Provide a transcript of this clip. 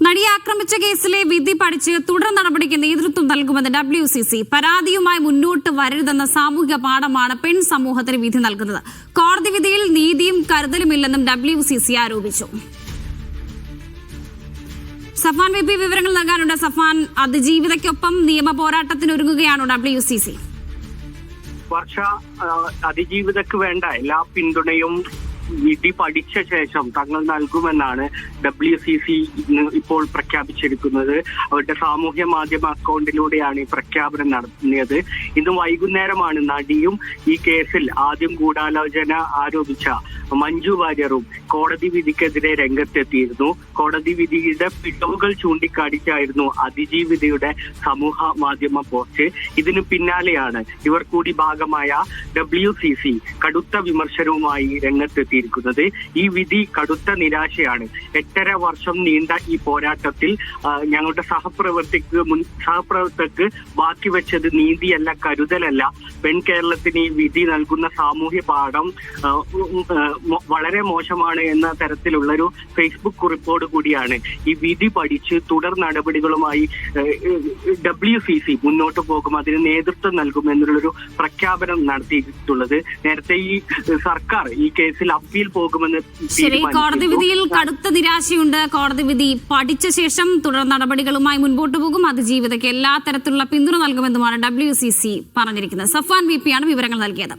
നടിയെ ആക്രമിച്ച കേസിലെ വിധി പഠിച്ച് തുടർ നടപടിക്ക് നേതൃത്വം നൽകുമെന്ന് WCC. പരാതിയുമായി മുന്നോട്ട് വരരുതെന്ന സാമൂഹിക പാഠമാണ് പെൺ സമൂഹത്തിന് വിധി നൽകുന്നത്. കോടതി വിധിയിൽ നീതിയും കരുതലുമില്ലെന്നും WCC ആരോപിച്ചു. സഫാൻ VP വിവരങ്ങൾ നൽകാനുണ്ട്. സഫാൻ, അതിജീവിതയ്ക്കൊപ്പം നിയമ പോരാട്ടത്തിനൊരുങ്ങുകയാണോ WCC? വർഷ, അതിജീവിതക്ക് വേണ്ട എല്ലാ പിന്തുണയും വിധി പഠിച്ച ശേഷം തങ്ങൾ നൽകുമെന്നാണ് WCC ഇപ്പോൾ പ്രഖ്യാപിച്ചിരിക്കുന്നത്. അവരുടെ സാമൂഹ്യ മാധ്യമ അക്കൗണ്ടിലൂടെയാണ് ഈ പ്രഖ്യാപനം നടത്തിയത്. ഇന്ന് വൈകുന്നേരമാണ് നടിയും ഈ കേസിൽ ആദ്യം ഗൂഢാലോചന ആരോപിച്ച മഞ്ജു വാര്യറും കോടതി വിധിക്കെതിരെ രംഗത്തെത്തിയിരുന്നു. കോടതി വിധിയുടെ പിഴവുകൾ ചൂണ്ടിക്കാണിച്ചായിരുന്നു അതിജീവിതയുടെ സമൂഹ മാധ്യമ പോസ്റ്റ്. ഇതിനു പിന്നാലെയാണ് ഇവർ കൂടി ഭാഗമായ WCC കടുത്ത വിമർശനവുമായി രംഗത്തെത്തിയിരിക്കുന്നത്. ഈ വിധി കടുത്ത നിരാശയാണ്. 8.5 വർഷം നീണ്ട ഈ പോരാട്ടത്തിൽ ഞങ്ങളുടെ സഹപ്രവർത്തകർക്ക് ബാക്കി വെച്ചത് നീതിയല്ല, കരുതലല്ല. പെൺ കേരളത്തിന് ഈ വിധി നൽകുന്ന സാമൂഹ്യ പാഠം വളരെ മോശമാണ് എന്ന തരത്തിലുള്ളൊരു ഫേസ്ബുക്ക് കുറിപ്പോട് കൂടിയാണ് ഈ വിധി പഠിച്ച് തുടർ നടപടികളുമായി WCC മുന്നോട്ട് പോകും, അതിന് നേതൃത്വം നൽകുമെന്നുള്ളൊരു പ്രഖ്യാപനം നടത്തിയിട്ടുള്ളത്. നേരത്തെ ഈ സർക്കാർ ഈ കേസിൽ അപ്പീൽ പോകുമെന്ന് കോടതി വിധിയിൽ കടുത്ത നിരാശയുണ്ട്. കോടതി വിധി പഠിച്ച ശേഷം തുടർ നടപടികളുമായി മുൻപോട്ട് പോകും, അതിജീവിതയ്ക്ക് എല്ലാ തരത്തിലുള്ള പിന്തുണ നൽകുമെന്നുമാണ് WCC പറഞ്ഞിരിക്കുന്നത്. സഫാൻ VP ആണ് വിവരങ്ങൾ നൽകിയത്.